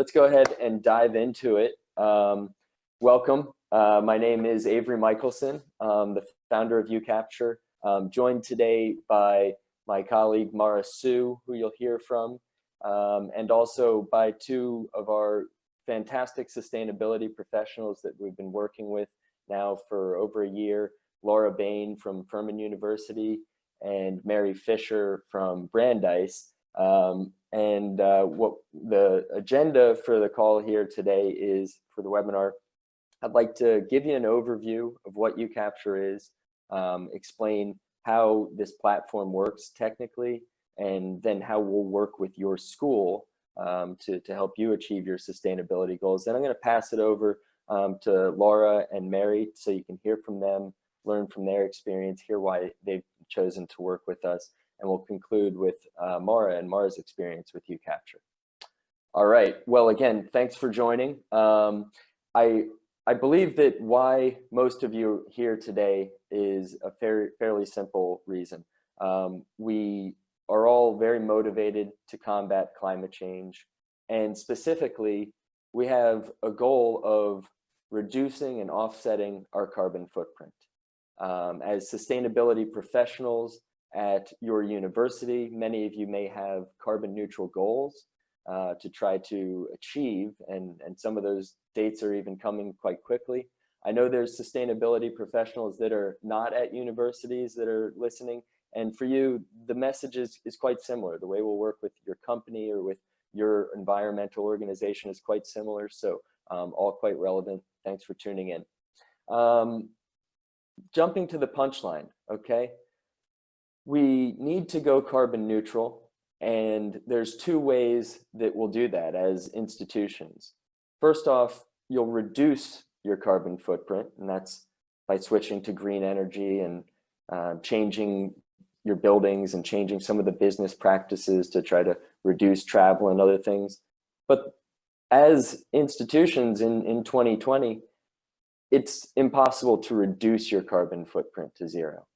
let's go ahead and dive into it. Welcome. My name is Avery Michelson, the founder of UCapture. Joined today by my colleague Mara Sue, who you'll hear from, and also by two of our fantastic sustainability professionals that we've been working with now for over a year, Laura Bain from Furman University and Mary Fisher from Brandeis. What the agenda for the call here today is, for the webinar, I'd like to give you an overview of what UCapture is, explain how this platform works technically, and then how we'll work with your school to help you achieve your sustainability goals. Then I'm going to pass it over to Laura and Mary so you can hear from them, learn from their experience, hear why they've chosen to work with us, and we'll conclude with Mara and Mara's experience with UCapture. All right, well, again, thanks for joining. I believe that why most of you here today is a fairly simple reason. We are all very motivated to combat climate change, and specifically, we have a goal of reducing and offsetting our carbon footprint. As sustainability professionals at your university, many of you may have carbon neutral goals to try to achieve, and some of those dates are even coming quite quickly. I know there's sustainability professionals that are not at universities that are listening, and for you, the message is quite similar. The way we'll work with your company or with your environmental organization is quite similar, so all quite relevant. Thanks for tuning in. Jumping to the punchline, okay? We need to go carbon neutral, and there's two ways that we'll do that as institutions. First off, you'll reduce your carbon footprint, and that's by switching to green energy and changing your buildings and changing some of the business practices to try to reduce travel and other things. But as institutions in 2020, it's impossible to reduce your carbon footprint to zero.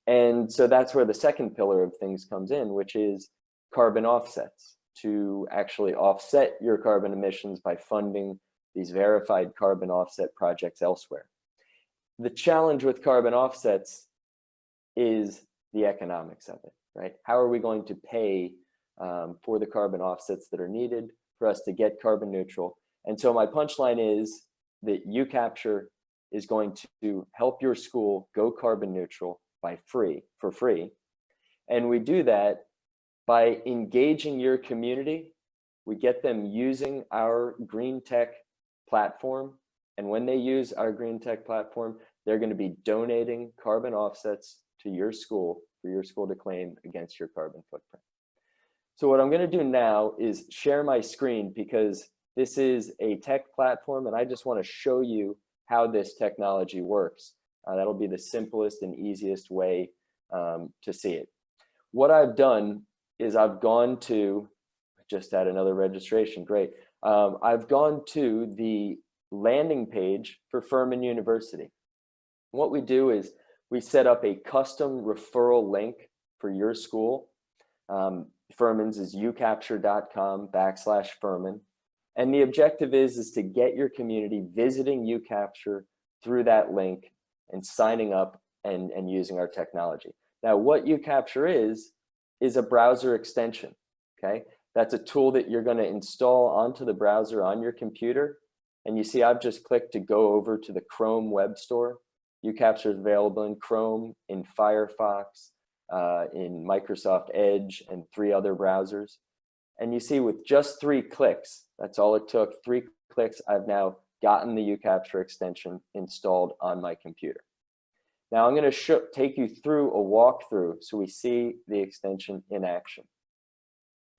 And so that's where the second pillar of things comes in, which is carbon offsets, to actually offset your carbon emissions by funding these verified carbon offset projects elsewhere. The challenge with carbon offsets is the economics of it, right? How are we going to pay for the carbon offsets that are needed for us to get carbon neutral? And so my punchline is that UCapture is going to help your school go carbon neutral for free. And we do that by engaging your community. We get them using our green tech platform. And when they use our green tech platform, they're going to be donating carbon offsets to your school for your school to claim against your carbon footprint. So what I'm going to do now is share my screen, because this is a tech platform and I just want to show you how this technology works. That'll be the simplest and easiest way to see it. What I've done is I've gone to, just had another registration, great. I've gone to the landing page for Furman University. What we do is we set up a custom referral link for your school. Furman's is ucapture.com/Furman. And the objective is to get your community visiting UCapture through that link and signing up and using our technology. Now, what UCapture is a browser extension, okay? That's a tool that you're gonna install onto the browser on your computer. And you see, I've just clicked to go over to the Chrome web store. UCapture is available in Chrome, in Firefox, in Microsoft Edge, and 3 other browsers. And you see, with just 3 clicks, that's all it took, 3 clicks, I've now gotten the UCapture extension installed on my computer. Now I'm going to take you through a walkthrough so we see the extension in action.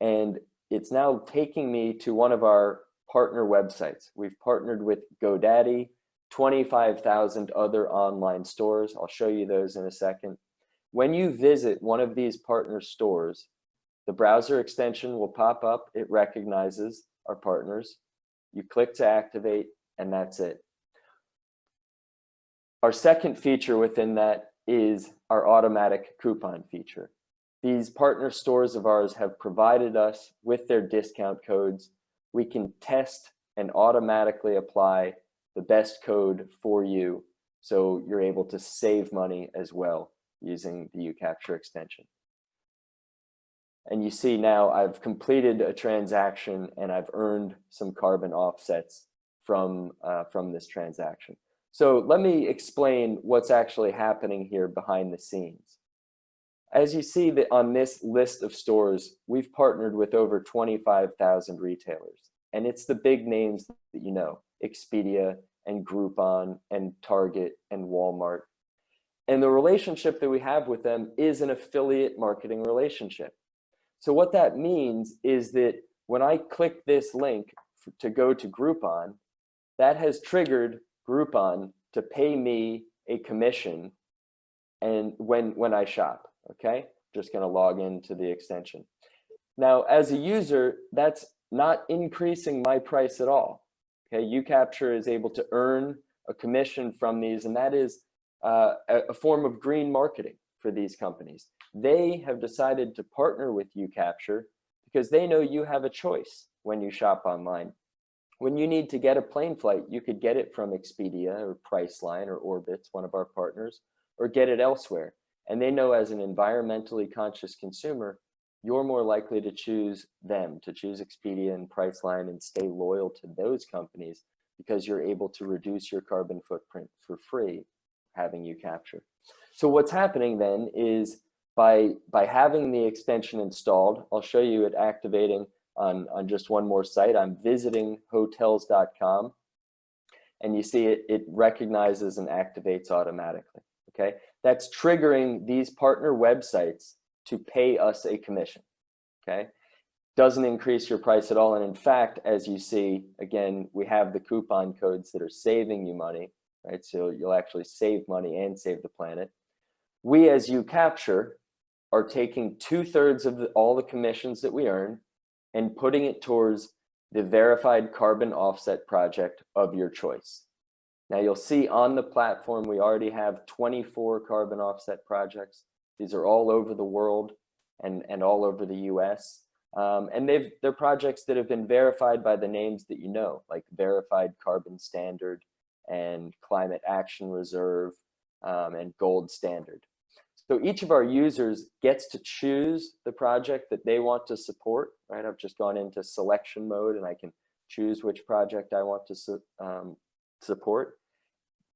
And it's now taking me to one of our partner websites. We've partnered with GoDaddy, 25,000 other online stores. I'll show you those in a second. When you visit one of these partner stores, the browser extension will pop up. It recognizes our partners. You click to activate, and that's it. Our second feature within that is our automatic coupon feature. These partner stores of ours have provided us with their discount codes we can test and automatically apply the best code for you, so you're able to save money as well using the UCapture extension. And you see now I've completed a transaction and I've earned some carbon offsets from this transaction. So let me explain what's actually happening here behind the scenes. As you see that on this list of stores, we've partnered with over 25,000 retailers. And it's the big names that you know, Expedia and Groupon and Target and Walmart. And the relationship that we have with them is an affiliate marketing relationship. So what that means is that when I click this link to go to Groupon, that has triggered Groupon to pay me a commission and when I shop, okay? Just gonna log into the extension. Now, as a user, that's not increasing my price at all, okay? UCapture is able to earn a commission from these, and that is a form of green marketing for these companies. They have decided to partner with UCapture because they know you have a choice when you shop online. When you need to get a plane flight, you could get it from Expedia or Priceline or Orbitz, one of our partners, or get it elsewhere. And they know as an environmentally conscious consumer, you're more likely to choose them, to choose Expedia and Priceline and stay loyal to those companies because you're able to reduce your carbon footprint for free having UCapture. So what's happening then is by having the extension installed, I'll show you it activating on just one more site. I'm visiting hotels.com, and you see it recognizes and activates automatically, okay? That's triggering these partner websites to pay us a commission, okay? Doesn't increase your price at all, and in fact, as you see, again, we have the coupon codes that are saving you money, right? So you'll actually save money and save the planet. We as UCapture are taking 2/3 of all the commissions that we earn and putting it towards the verified carbon offset project of your choice. Now you'll see on the platform, we already have 24 carbon offset projects. These are all over the world and all over the US. And they're projects that have been verified by the names that you know, like Verified Carbon Standard and Climate Action Reserve and Gold Standard. So each of our users gets to choose the project that they want to support, right? I've just gone into selection mode and I can choose which project I want to support.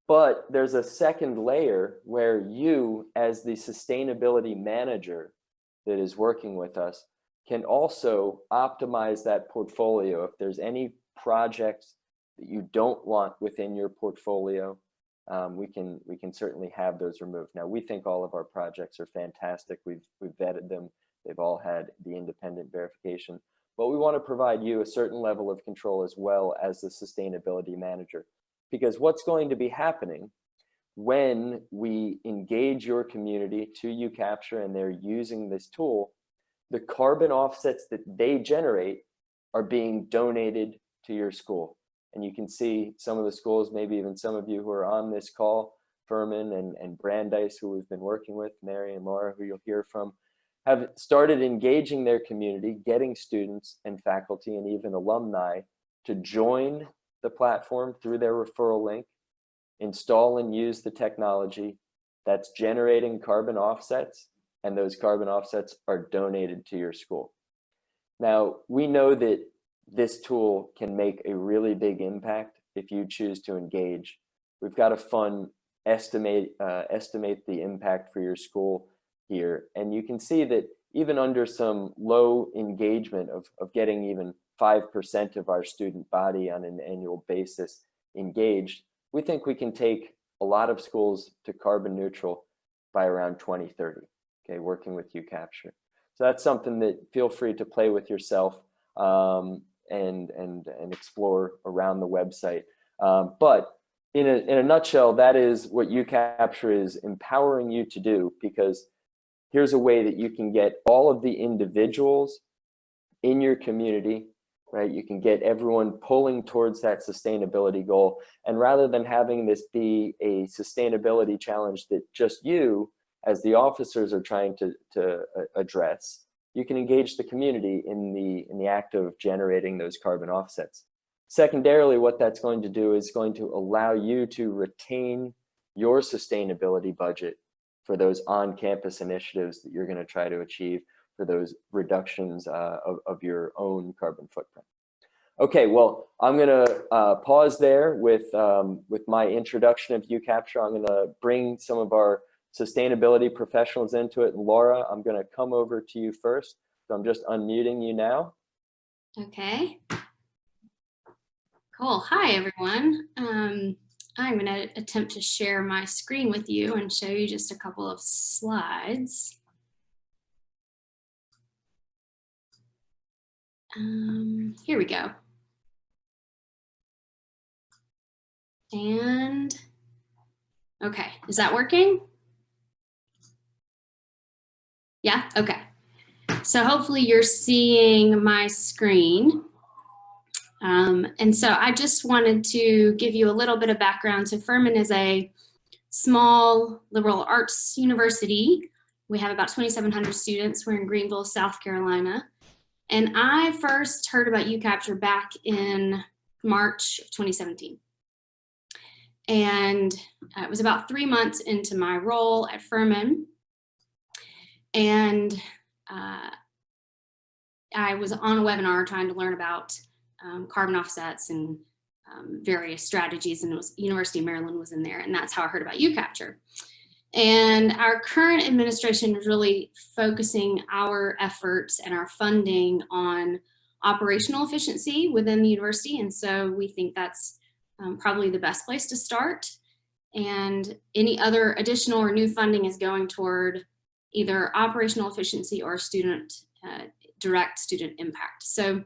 But there's a second layer where you, as the sustainability manager that is working with us, can also optimize that portfolio. If there's any projects that you don't want within your portfolio, we can certainly have those removed. Now, we think all of our projects are fantastic. We've vetted them. They've all had the independent verification, but we want to provide you a certain level of control as well as the sustainability manager. Because what's going to be happening when we engage your community to UCapture and they're using this tool, the carbon offsets that they generate are being donated to your school. And you can see some of the schools, maybe even some of you who are on this call, Furman and Brandeis, who we've been working with, Mary and Laura, who you'll hear from, have started engaging their community, getting students and faculty and even alumni to join the platform through their referral link, install and use the technology that's generating carbon offsets, and those carbon offsets are donated to your school. Now, we know that this tool can make a really big impact if you choose to engage. We've got a fun estimate the impact for your school here. And you can see that even under some low engagement of getting even 5% of our student body on an annual basis engaged, we think we can take a lot of schools to carbon neutral by around 2030, okay, working with UCapture. So that's something that feel free to play with yourself and explore around the website. But in a nutshell, that is what UCapture is empowering you to do, because here's a way that you can get all of the individuals in your community, right? You can get everyone pulling towards that sustainability goal. And rather than having this be a sustainability challenge that just you, as the officers, are trying to address, you can engage the community in the act of generating those carbon offsets. Secondarily, what that's going to do is going to allow you to retain your sustainability budget for those on-campus initiatives that you're going to try to achieve for those reductions of your own carbon footprint. Okay, well, I'm going to pause there with my introduction of UCapture. I'm going to bring some of our sustainability professionals into it. And Laura, I'm going to come over to you first. So I'm just unmuting you now. Okay. Cool. Hi, everyone. I'm going to attempt to share my screen with you and show you just a couple of slides. Here we go. And okay, is that working? Yeah, okay. So hopefully you're seeing my screen. And so I just wanted to give you a little bit of background. So Furman is a small liberal arts university. We have about 2,700 students. We're in Greenville, South Carolina. And I first heard about UCapture back in March of 2017. And it was about 3 months into my role at Furman. And I was on a webinar trying to learn about carbon offsets and various strategies, and it was University of Maryland was in there, and that's how I heard about UCapture. And our current administration is really focusing our efforts and our funding on operational efficiency within the university, and so we think that's probably the best place to start. And any other additional or new funding is going toward either operational efficiency or direct student impact. So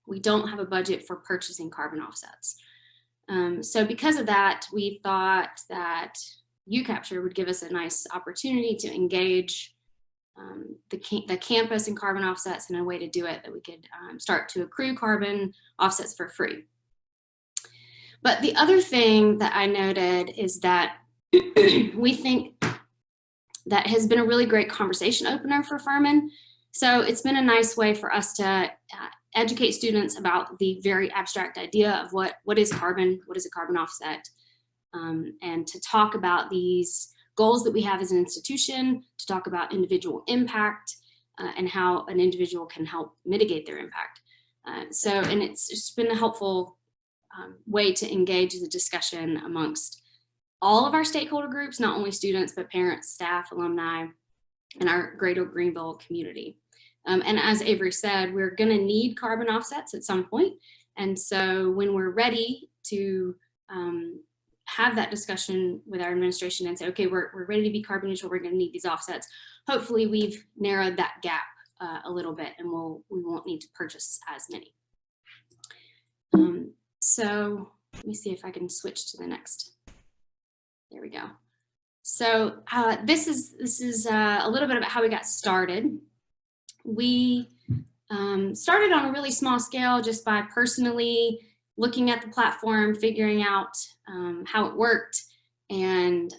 we don't have a budget for purchasing carbon offsets. So because of that, we thought that UCapture would give us a nice opportunity to engage the campus in carbon offsets, in a way to do it that we could start to accrue carbon offsets for free. But the other thing that I noted is that we think that has been a really great conversation opener for Furman. So it's been a nice way for us to educate students about the very abstract idea of what is carbon, what is a carbon offset, and to talk about these goals that we have as an institution, to talk about individual impact and how an individual can help mitigate their impact. And it's just been a helpful way to engage the discussion amongst all of our stakeholder groups, not only students, but parents, staff, alumni, and our greater Greenville community. And as Avery said, we're going to need carbon offsets at some point. And so when we're ready to have that discussion with our administration and say, okay, we're ready to be carbon neutral, we're going to need these offsets, hopefully we've narrowed that gap a little bit, and we won't need to purchase as many. So let me see if I can switch to the next. There we go. So this is a little bit about how we got started. We started on a really small scale, just by personally looking at the platform, figuring out how it worked. And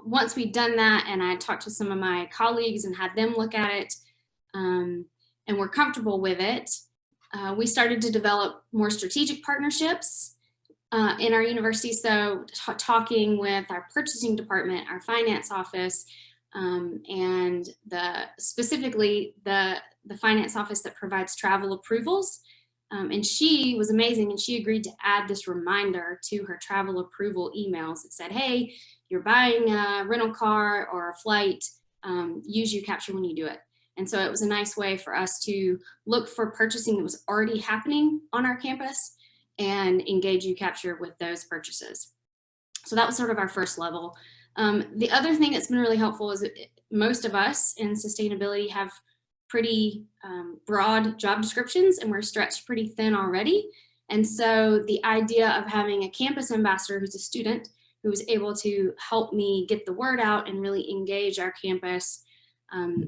once we'd done that, and I talked to some of my colleagues and had them look at it, and were comfortable with it, we started to develop more strategic partnerships in our university. So talking with our purchasing department, our finance office, and specifically the finance office that provides travel approvals. And she was amazing, and she agreed to add this reminder to her travel approval emails that said, hey, you're buying a rental car or a flight, use UCapture when you do it. And so it was a nice way for us to look for purchasing that was already happening on our campus and engage UCapture with those purchases. So that was sort of our first level. The other thing that's been really helpful is that most of us in sustainability have pretty broad job descriptions, and we're stretched pretty thin already. And so the idea of having a campus ambassador who's a student who was able to help me get the word out and really engage our campus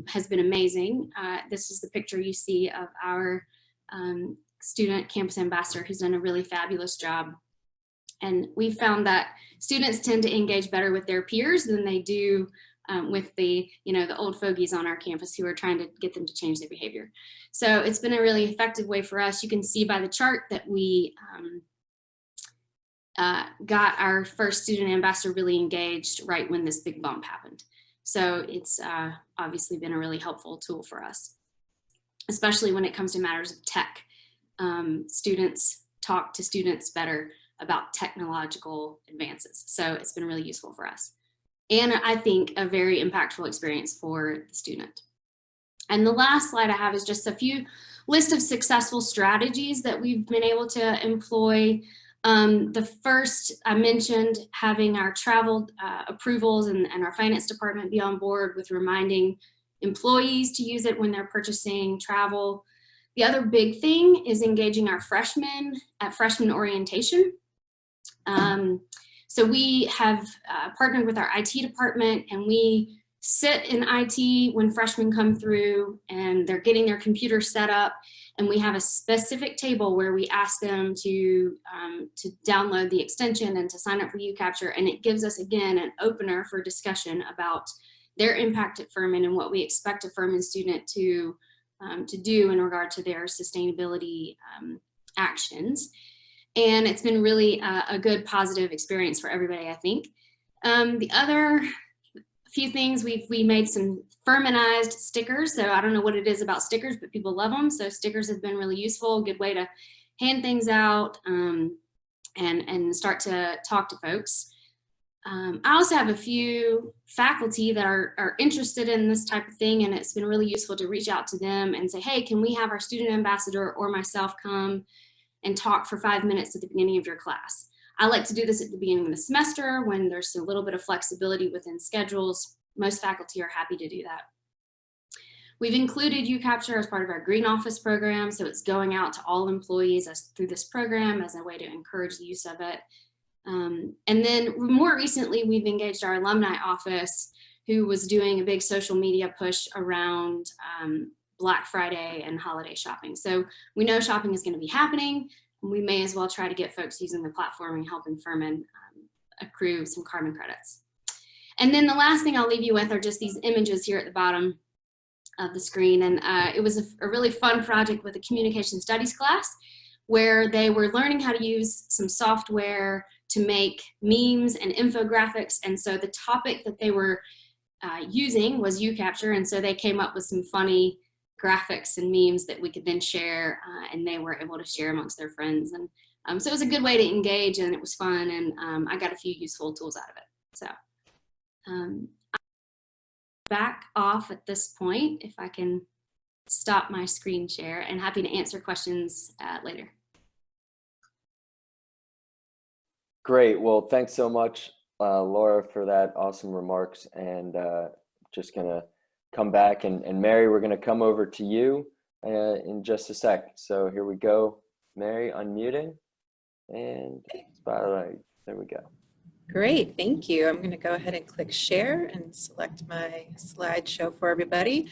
has been amazing. This is the picture you see of our student campus ambassador, who's done a really fabulous job. And we found that students tend to engage better with their peers than they do with the, the old fogies on our campus who are trying to get them to change their behavior. So it's been a really effective way for us. You can see by the chart that we got our first student ambassador really engaged right when this big bump happened. So it's obviously been a really helpful tool for us, especially when it comes to matters of tech. Students talk to students better about technological advances. So it's been really useful for us. And I think a very impactful experience for the student. And the last slide I have is just a few list of successful strategies that we've been able to employ. The first, I mentioned having our travel approvals and our finance department be on board with reminding employees to use it when they're purchasing travel. The other big thing is engaging our freshmen at freshman orientation. So we have partnered with our IT department, and we sit in IT when freshmen come through and they're getting their computer set up, and we have a specific table where we ask them to download the extension and to sign up for UCapture, and it gives us, again, an opener for discussion about their impact at Furman and what we expect a Furman student to do in regard to their sustainability actions. And it's been really a good positive experience for everybody, I think. The other few things, we made some Furmanized stickers. So I don't know what it is about stickers, but people love them. So stickers have been really useful, good way to hand things out and start to talk to folks. I also have a few faculty that are interested in this type of thing, and it's been really useful to reach out to them and say, hey, can we have our student ambassador or myself come and talk for 5 minutes at the beginning of your class? I like to do this at the beginning of the semester when there's a little bit of flexibility within schedules. Most faculty are happy to do that. We've included UCapture as part of our Green Office program, so it's going out to all employees through this program as a way to encourage the use of it. And then more recently, we've engaged our alumni office, who was doing a big social media push around Black Friday and holiday shopping. So we know shopping is going to be happening, and we may as well try to get folks using the platform and helping Furman accrue some carbon credits. And then the last thing I'll leave you with are just these images here at the bottom of the screen. And it was a really fun project with a communication studies class where they were learning how to use some software to make memes and infographics. And so the topic that they were using was UCapture. And so they came up with some funny graphics and memes that we could then share, and they were able to share amongst their friends. And so it was a good way to engage, and it was fun, and I got a few useful tools out of it. So I'll back off at this point if I can stop my screen share, and happy to answer questions later. Great. Well, thanks so much, Laura, for that awesome remarks. And just gonna come back, and Mary, we're gonna come over to you in just a sec. So here we go. Mary, unmuting, and spotlight. There we go. Great, thank you. I'm gonna go ahead and click share and select my slideshow for everybody.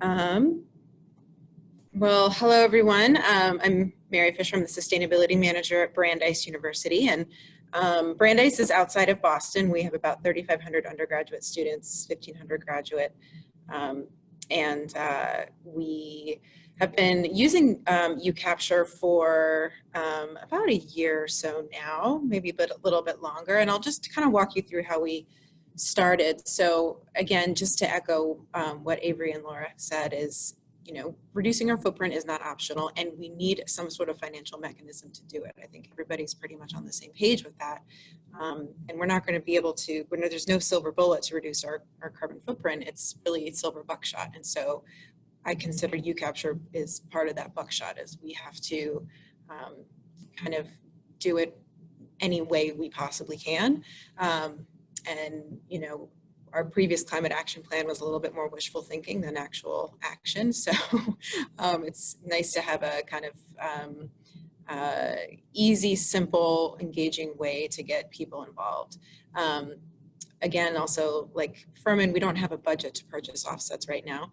Well, hello everyone. I'm Mary Fisher. I'm the Sustainability Manager at Brandeis University, and Brandeis is outside of Boston. We have about 3,500 undergraduate students, 1,500 graduate, and we have been using UCapture for about a year or so now, maybe a little bit longer, and I'll just kind of walk you through how we started. So again, just to echo what Avery and Laura said is, reducing our footprint is not optional, and we need some sort of financial mechanism to do it. I think everybody's pretty much on the same page with that. And we're not going to be able to, there's no silver bullet to reduce our carbon footprint. It's really silver buckshot. And so I consider UCapture is part of that buckshot, as we have to kind of do it any way we possibly can. And, our previous climate action plan was a little bit more wishful thinking than actual action. So it's nice to have a kind of easy, simple, engaging way to get people involved. Again, also like Furman, we don't have a budget to purchase offsets right now.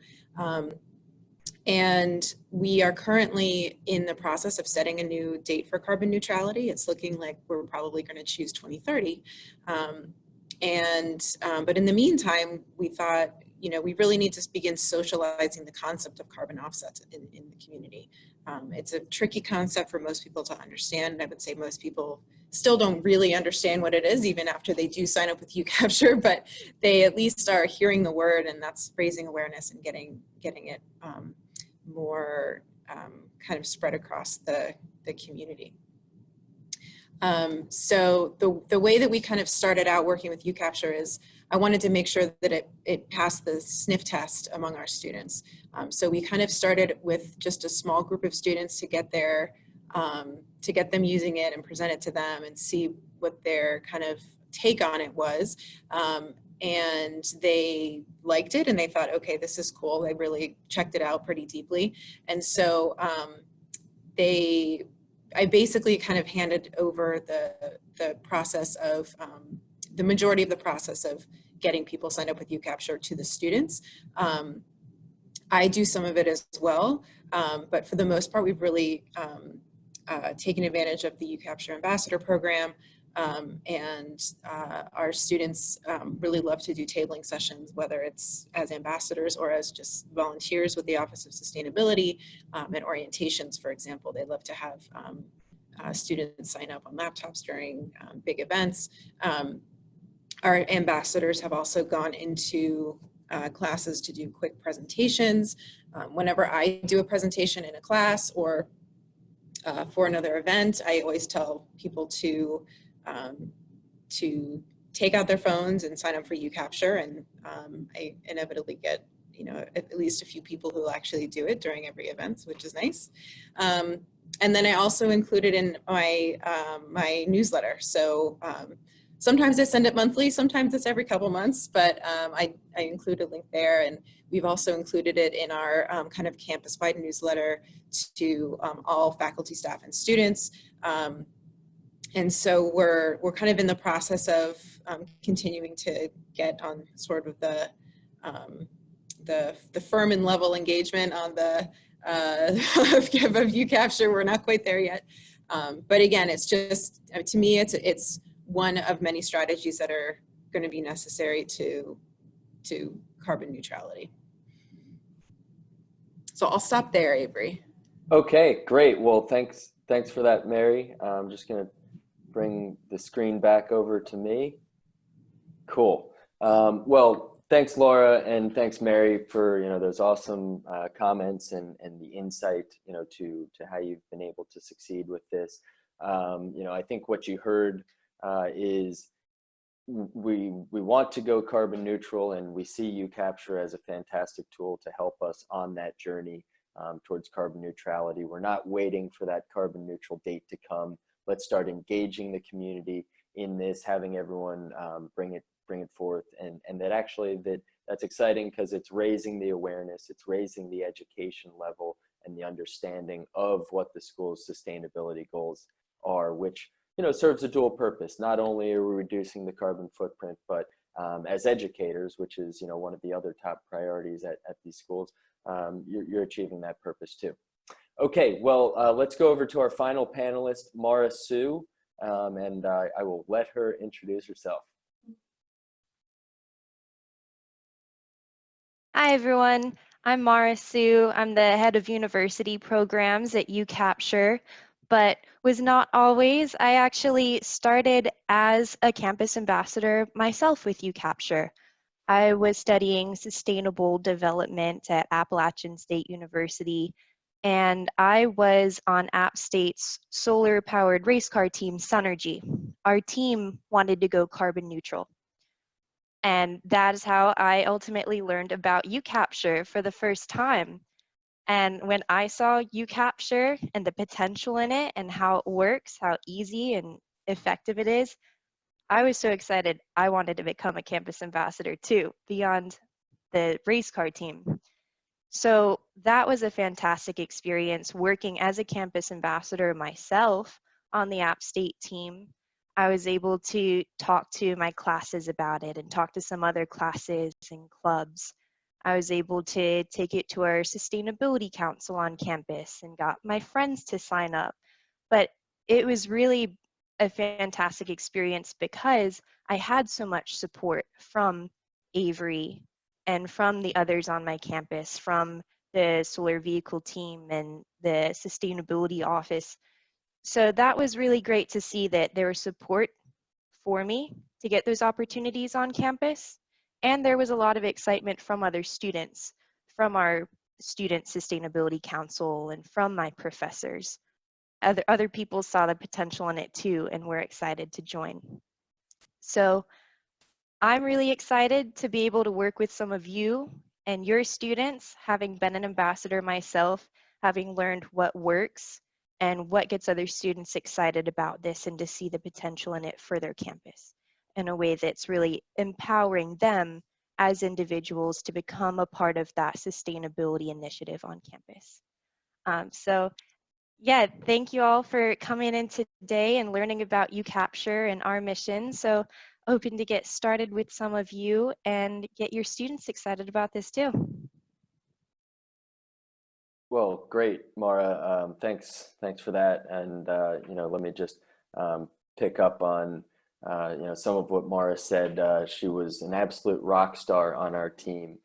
And we are currently in the process of setting a new date for carbon neutrality. It's looking like we're probably going to choose 2030. But in the meantime, we thought, you know, we really need to begin socializing the concept of carbon offsets in the community. It's a tricky concept for most people to understand. I would say most people still don't really understand what it is, even after they do sign up with UCapture, but they at least are hearing the word, and that's raising awareness and getting it more kind of spread across the community. So the way that we kind of started out working with UCapture is I wanted to make sure that it passed the sniff test among our students. So we kind of started with just a small group of students to get to get them using it and present it to them and see what their kind of take on it was. And they liked it and they thought, okay, this is cool. They really checked it out pretty deeply. And so I basically kind of handed over the process of, the majority of the process of getting people signed up with UCapture to the students. I do some of it as well, but for the most part, we've really taken advantage of the UCapture Ambassador Program, and our students really love to do tabling sessions, whether it's as ambassadors or as just volunteers with the Office of Sustainability, and orientations, for example. They love to have students sign up on laptops during big events. Our ambassadors have also gone into classes to do quick presentations. Whenever I do a presentation in a class or for another event, I always tell people to take out their phones and sign up for UCapture, and I inevitably get, you know, at least a few people who actually do it during every event, which is nice. And then I also included in my my newsletter. So sometimes I send it monthly, sometimes it's every couple months, but I include a link there, and we've also included it in our kind of campus-wide newsletter to all faculty, staff, and students. And so we're kind of in the process of continuing to get on sort of the Furman level engagement on the of UCapture. We're not quite there yet, but again, it's just, to me, it's one of many strategies that are going to be necessary to carbon neutrality. So I'll stop there, Avery. Okay, great. Well, thanks for that, Mary. I'm just going to bring the screen back over to me. Cool. Well, thanks, Laura, and thanks, Mary, for those awesome comments and the insight to how you've been able to succeed with this. I think what you heard is we want to go carbon neutral, and we see UCapture as a fantastic tool to help us on that journey towards carbon neutrality. We're not waiting for that carbon neutral date to come. Let's start engaging the community in this, having everyone bring it forth, and that's exciting because it's raising the awareness, it's raising the education level and the understanding of what the school's sustainability goals are, which serves a dual purpose. Not only are we reducing the carbon footprint, but as educators, which is one of the other top priorities at these schools, you're achieving that purpose too. Okay, well, let's go over to our final panelist, Mara Sue, and I will let her introduce herself. Hi, everyone. I'm Mara Sue. I'm the head of university programs at UCapture, but was not always. I actually started as a campus ambassador myself with UCapture. I was studying sustainable development at Appalachian State University, and I was on App State's solar-powered race car team, Sunergy. Our team wanted to go carbon neutral. And that is how I ultimately learned about UCapture for the first time. And when I saw UCapture and the potential in it and how it works, how easy and effective it is, I was so excited. I wanted to become a campus ambassador too, beyond the race car team. So that was a fantastic experience working as a campus ambassador myself on the App State team. I was able to talk to my classes about it and talk to some other classes and clubs. I was able to take it to our sustainability council on campus and got my friends to sign up. But it was really a fantastic experience because I had so much support from Avery and from the others on my campus, from the solar vehicle team and the sustainability office. So that was really great to see that there was support for me to get those opportunities on campus. And there was a lot of excitement from other students, from our Student Sustainability Council and from my professors. Other people saw the potential in it too and were excited to join. So I'm really excited to be able to work with some of you and your students, having been an ambassador myself, having learned what works and what gets other students excited about this, and to see the potential in it for their campus in a way that's really empowering them as individuals to become a part of that sustainability initiative on campus. So yeah, thank you all for coming in today and learning about UCapture and our mission. So hoping to get started with some of you and get your students excited about this too. Well, great, Mara. Thanks for that. And let me just pick up on some of what Mara said. She was an absolute rock star on our team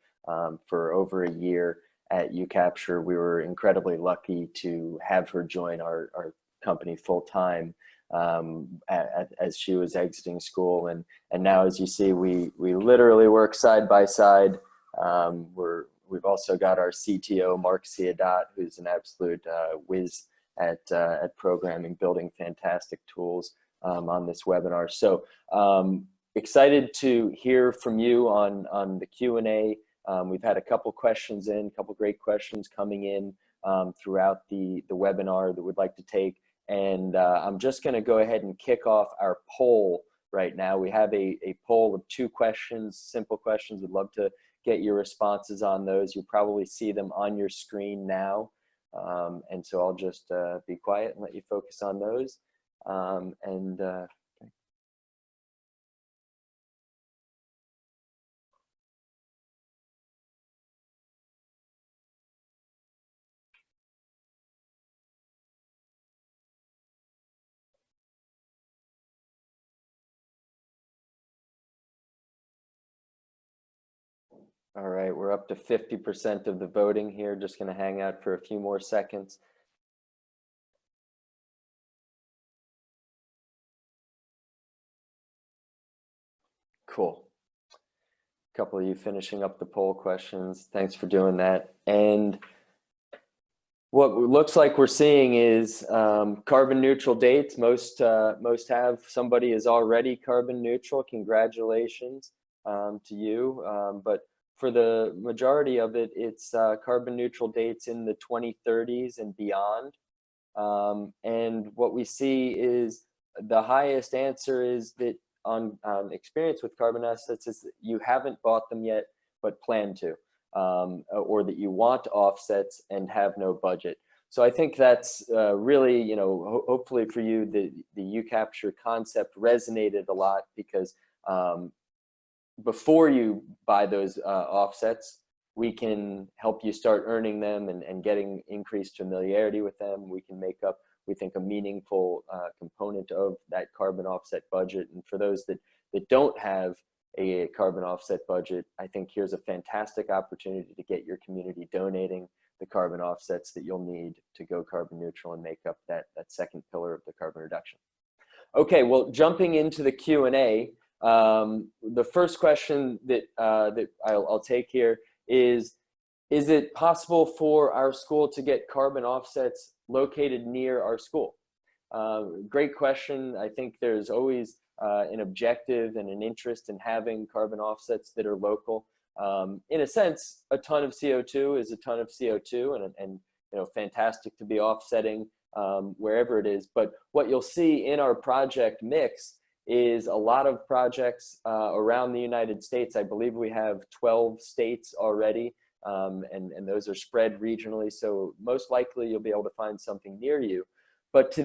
for over a year at UCapture. We were incredibly lucky to have her join our company full time as she was exiting school. And now, as you see, we literally work side by side. We've also got our CTO, Mark Ciadat, who's an absolute whiz at programming, building fantastic tools on this webinar. So excited to hear from you on the Q&A. We've had a couple questions in, a couple great questions coming in throughout the webinar that we'd like to take. And I'm just going to go ahead and kick off our poll right now. We have a poll of 2 questions, simple questions. We'd love to get your responses on those. You'll probably see them on your screen now. And so I'll just be quiet and let you focus on those. All right, we're up to 50% of the voting here. Just going to hang out for a few more seconds. Cool. A couple of you finishing up the poll questions. Thanks for doing that. And what looks like we're seeing is carbon neutral dates. Most have. Somebody is already carbon neutral. Congratulations to you. But for the majority of it, it's carbon neutral dates in the 2030s and beyond. And what we see is the highest answer is that on experience with carbon offsets is that you haven't bought them yet, but plan to, or that you want offsets and have no budget. So I think that's really, hopefully for you, the UCapture concept resonated a lot, because before you buy those offsets, we can help you start earning them and getting increased familiarity with them. We can make up, we think, a meaningful component of that carbon offset budget. And for those that don't have a carbon offset budget, I think here's a fantastic opportunity to get your community donating the carbon offsets that you'll need to go carbon neutral and make up that second pillar of the carbon reduction. Okay, well, jumping into the Q&A, the first question that I'll take here is it possible for our school to get carbon offsets located near our school? Great question. I think there's always an objective and an interest in having carbon offsets that are local. In a sense, a ton of CO2 is a ton of CO2, and fantastic to be offsetting wherever it is. But what you'll see in our project mix is a lot of projects around the United States. I believe we have 12 states already, and those are spread regionally. So most likely you'll be able to find something near you. But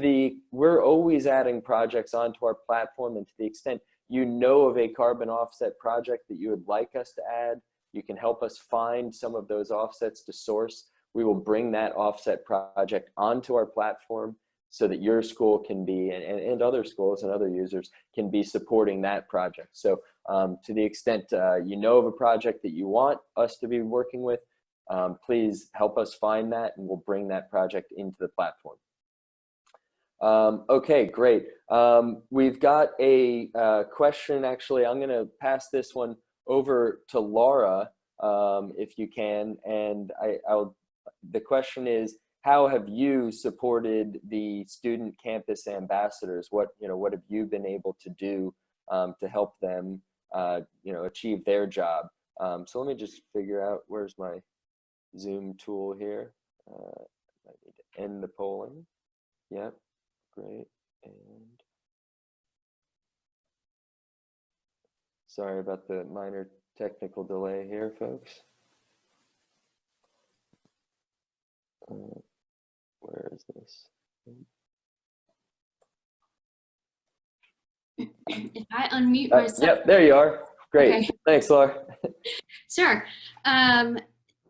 we're always adding projects onto our platform, and to the extent you know of a carbon offset project that you would like us to add, you can help us find some of those offsets to source. We will bring that offset project onto our platform so that your school can be, and other schools and other users can be supporting that project. So to the extent you know of a project that you want us to be working with, please help us find that, and we'll bring that project into the platform. Okay, great. We've got a question. Actually, I'm going to pass this one over to Laura, if you can. And the question is, how have you supported the student campus ambassadors? What have you been able to do to help them, achieve their job? So let me just figure out, where's my Zoom tool here? I need to end the polling. Yep, great. And sorry about the minor technical delay here, folks. Where is this? If I unmute myself. Yep, there you are. Great. Okay. Thanks, Laura. Sure.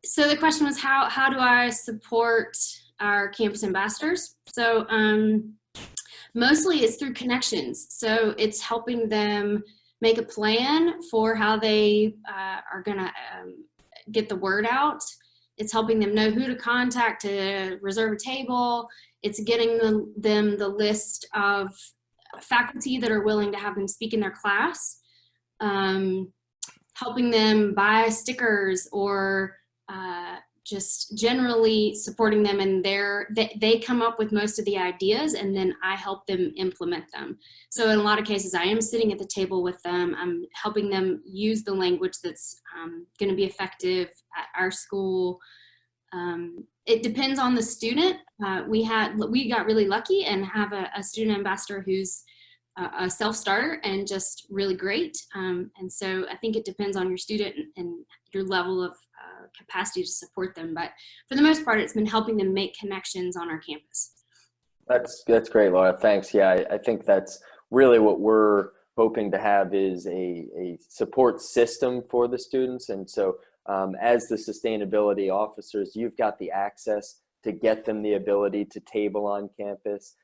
So the question was, how do I support our campus ambassadors? So mostly it's through connections. So it's helping them make a plan for how they are going to get the word out. It's helping them know who to contact to reserve a table. It's getting them the list of faculty that are willing to have them speak in their class. Helping them buy stickers, or just generally supporting them in they come up with most of the ideas, and then I help them implement them. So in a lot of cases, I am sitting at the table with them. I'm helping them use the language that's going to be effective at our school. It depends on the student. We got really lucky and have a student ambassador who's a self-starter and just really great. And so I think it depends on your student and your level of capacity to support them. But for the most part, it's been helping them make connections on our campus. That's great, Laura. Thanks. Yeah, I think that's really what we're hoping to have, is a support system for the students. And so as the sustainability officers, you've got the access to get them the ability to table on campus,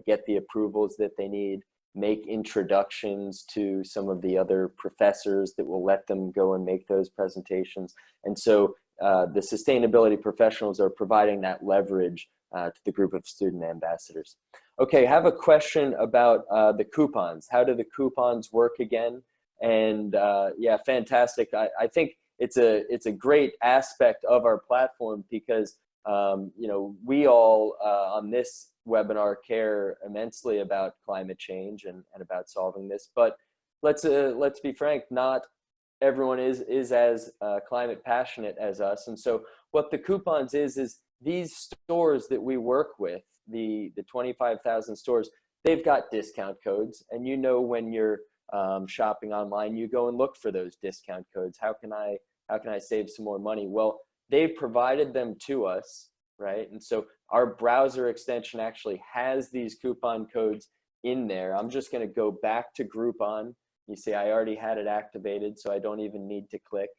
get the approvals that they need, make introductions to some of the other professors that will let them go and make those presentations. And so the sustainability professionals are providing that leverage to the group of student ambassadors. Okay, I have a question about the coupons. How do the coupons work again? And yeah, fantastic. I think it's a great aspect of our platform, because we all on this webinar care immensely about climate change and about solving this, but let's be frank, not everyone is as climate passionate as us. And so what the coupons is these stores that we work with, the 25,000 stores, they've got discount codes, and when you're shopping online, you go and look for those discount codes. How can I save some more money? Well, they've provided them to us, right? And so our browser extension actually has these coupon codes in there. I'm just going to go back to Groupon. You see, I already had it activated, so I don't even need to click.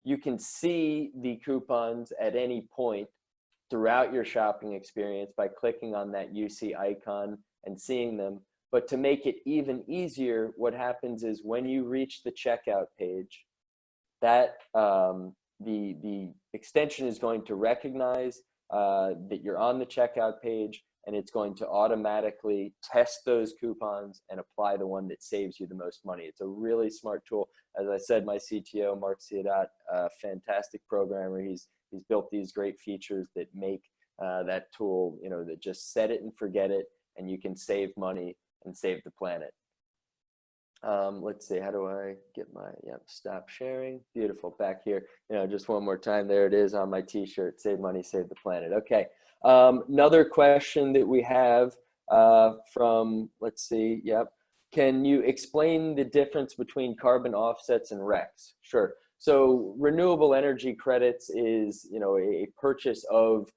You can see the coupons at any point throughout your shopping experience by clicking on that UC icon and seeing them. But to make it even easier, what happens is when you reach the checkout page, that the extension is going to recognize that you're on the checkout page, and it's going to automatically test those coupons and apply the one that saves you the most money. It's a really smart tool. As I said, my CTO, Mark Ciadat, a fantastic programmer. He's built these great features that make that tool, that just set it and forget it, and you can save money and save the planet. Let's see, how do I get my, stop sharing. Beautiful, back here, just one more time. There it is on my t-shirt, save money, save the planet. Okay, another question that we have from, let's see, can you explain the difference between carbon offsets and RECs? Sure. So renewable energy credits is, a purchase of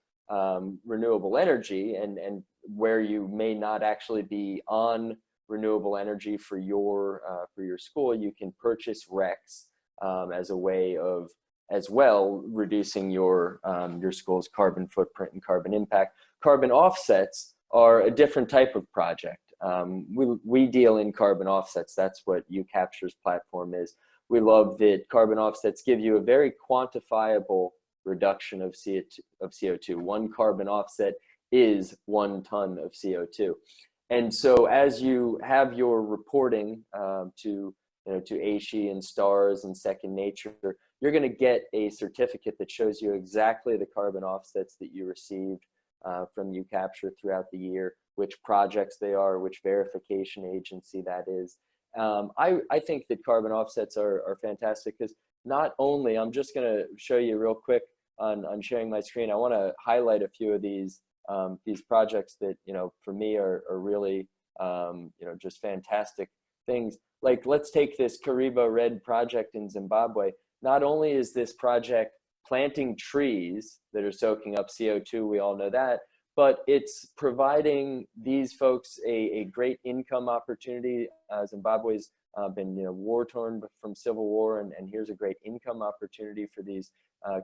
renewable energy, and where you may not actually be on renewable energy for your school, you can purchase RECs as a way of as well reducing your school's carbon footprint and carbon impact. Carbon offsets are a different type of project. We deal in carbon offsets. That's what UCapture's platform is. We love that carbon offsets give you a very quantifiable reduction of CO2. One carbon offset is 1 ton of CO2. And so as you have your reporting to ASHE and STARS and Second Nature, you're going to get a certificate that shows you exactly the carbon offsets that you received from UCapture throughout the year, which projects they are, which verification agency that is. I think that carbon offsets are fantastic because not only, I'm just going to show you real quick on sharing my screen, I want to highlight a few of these projects that, for me are really, just fantastic things. Like, let's take this Kariba Red project in Zimbabwe. Not only is this project planting trees that are soaking up CO2, we all know that, but it's providing these folks a great income opportunity. Zimbabwe's been war-torn from civil war, and here's a great income opportunity for these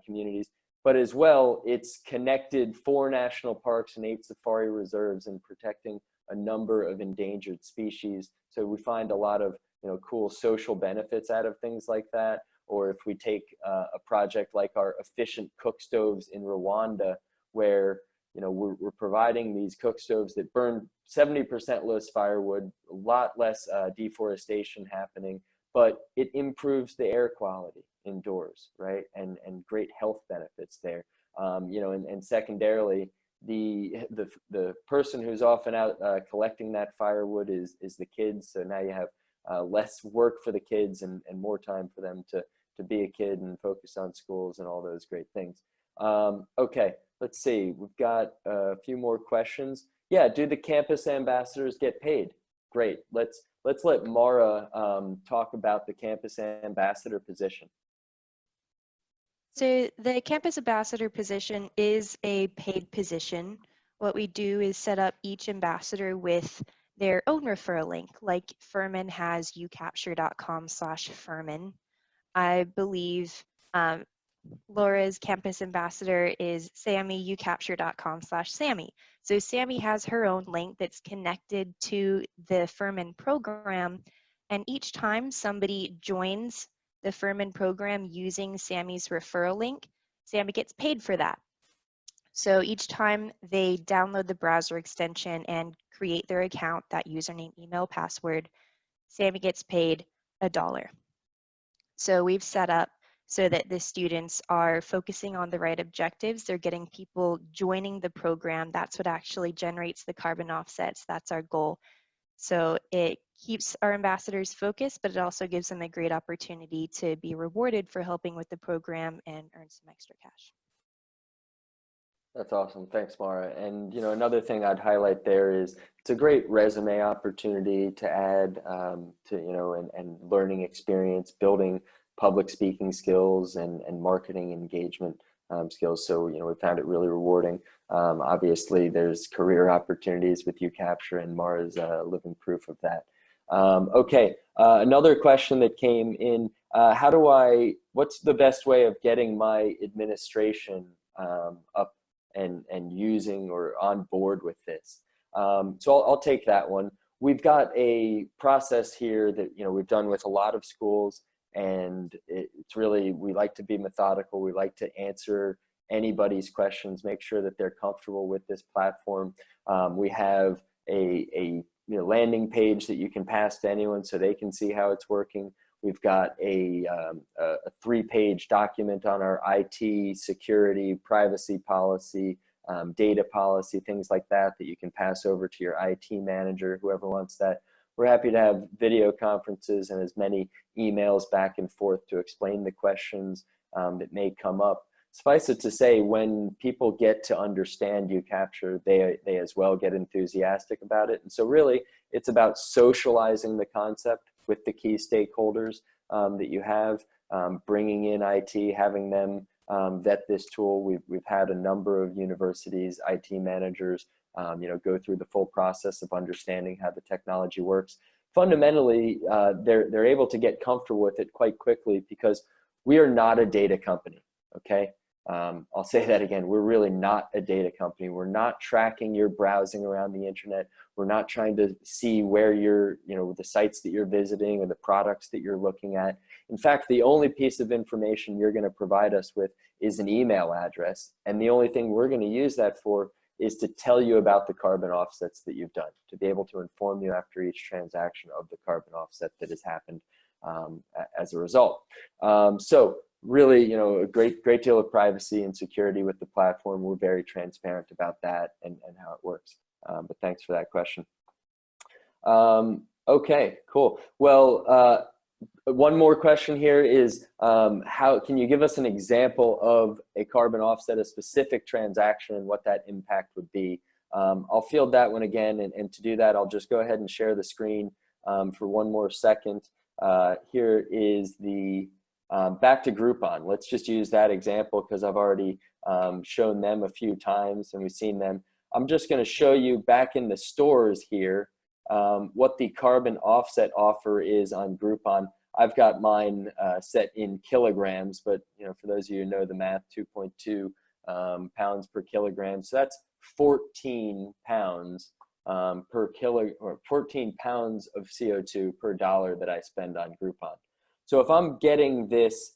communities. But as well, it's connected 4 national parks and 8 safari reserves and protecting a number of endangered species. So we find a lot of cool social benefits out of things like that. Or if we take a project like our efficient cook stoves in Rwanda, where we're providing these cook stoves that burn 70% less firewood, a lot less deforestation happening, but it improves the air quality indoors, right? And great health benefits there. And secondarily, the person who's often out collecting that firewood is the kids. So now you have less work for the kids and more time for them to be a kid and focus on schools and all those great things. Okay, let's see. We've got a few more questions. Yeah, do the campus ambassadors get paid? Great. Let's let Mara talk about the campus ambassador position. So the campus ambassador position is a paid position. What we do is set up each ambassador with their own referral link, like Furman has ucapture.com/Furman. I believe Laura's campus ambassador is Sammy, ucapture.com/Sammy. So Sammy has her own link that's connected to the Furman program. And each time somebody joins the Furman program using Sammy's referral link, Sammy gets paid for that. So each time they download the browser extension and create their account, that username, email, password, Sammy gets paid $1. So we've set up so that the students are focusing on the right objectives. They're getting people joining the program. That's what actually generates the carbon offsets. That's our goal. So it keeps our ambassadors focused, but it also gives them a great opportunity to be rewarded for helping with the program and earn some extra cash. That's awesome. Thanks, Mara. And another thing I'd highlight there is it's a great resume opportunity to add to and learning experience, building public speaking skills and marketing engagement skills. So we found it really rewarding. Obviously, there's career opportunities with UCapture, and Mara's living proof of that. Okay, another question that came in: what's the best way of getting my administration up and using or on board with this? So I'll take that one. We've got a process here that we've done with a lot of schools, and it's really, we like to be methodical. We like to answer anybody's questions, make sure that they're comfortable with this platform. We have a landing page that you can pass to anyone so they can see how it's working. We've got a 3-page document on our IT, security, privacy policy, data policy, things like that you can pass over to your IT manager, whoever wants that. We're happy to have video conferences and as many emails back and forth to explain the questions that may come up. Suffice it to say, when people get to understand UCapture, they as well get enthusiastic about it. And so really, it's about socializing the concept with the key stakeholders that you have, bringing in IT, having them vet this tool. We've had a number of universities, IT managers, go through the full process of understanding how the technology works. Fundamentally, they're able to get comfortable with it quite quickly because we are not a data company, okay? I'll say that again, we're really not a data company. We're not tracking your browsing around the internet. We're not trying to see where you're, the sites that you're visiting or the products that you're looking at. In fact, the only piece of information you're going to provide us with is an email address. And the only thing we're going to use that for is to tell you about the carbon offsets that you've done, to be able to inform you after each transaction of the carbon offset that has happened as a result. So really, a great deal of privacy and security with the platform. We're very transparent about that and how it works. But thanks for that question. Okay, cool. Well, one more question here is, how can you give us an example of a carbon offset, a specific transaction, and what that impact would be? I'll field that one again, and to do that, I'll just go ahead and share the screen for one more second. Here is the back to Groupon. Let's just use that example because I've already shown them a few times and we've seen them. I'm just going to show you back in the stores here what the carbon offset offer is on Groupon. I've got mine set in kilograms, but for those of you who know the math, 2.2 pounds per kilogram. So that's 14 pounds per kilo, or 14 pounds of CO2 per dollar that I spend on Groupon. So if I'm getting this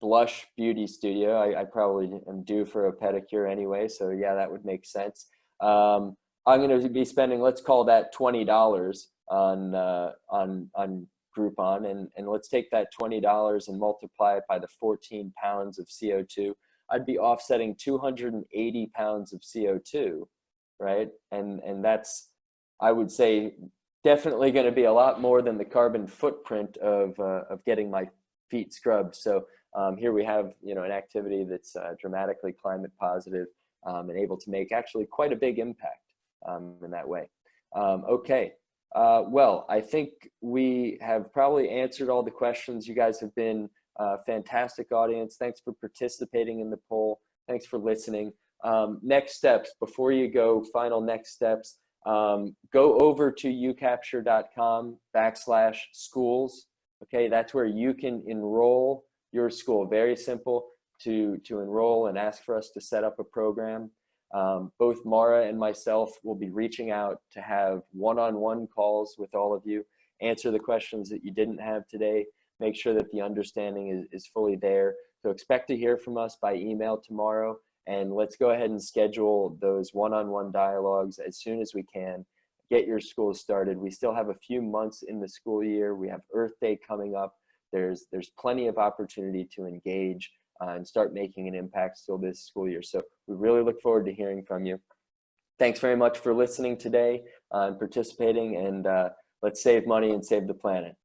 Blush Beauty Studio, I probably am due for a pedicure anyway, so yeah, that would make sense. I'm going to be spending, let's call that $20 on Groupon, and let's take that $20 and multiply it by the 14 pounds of CO2. I'd be offsetting 280 pounds of CO2, right? And that's, I would say, definitely going to be a lot more than the carbon footprint of getting my feet scrubbed. So here we have, an activity that's dramatically climate positive and able to make actually quite a big impact in that way. Okay. Well, I think we have probably answered all the questions. You guys have been a fantastic audience. Thanks for participating in the poll. Thanks for listening. Next steps, before you go, final next steps, go over to ucapture.com/schools. Okay, that's where you can enroll your school. Very simple to enroll and ask for us to set up a program. Both Mara and myself will be reaching out to have one-on-one calls with all of you, answer the questions that you didn't have today, make sure that the understanding is fully there. So expect to hear from us by email tomorrow, and let's go ahead and schedule those one-on-one dialogues as soon as we can. Get your school started. We still have a few months in the school year. We have Earth Day coming up. There's plenty of opportunity to engage and start making an impact still this school year. So we really look forward to hearing from you. Thanks very much for listening today and participating, and let's save money and save the planet.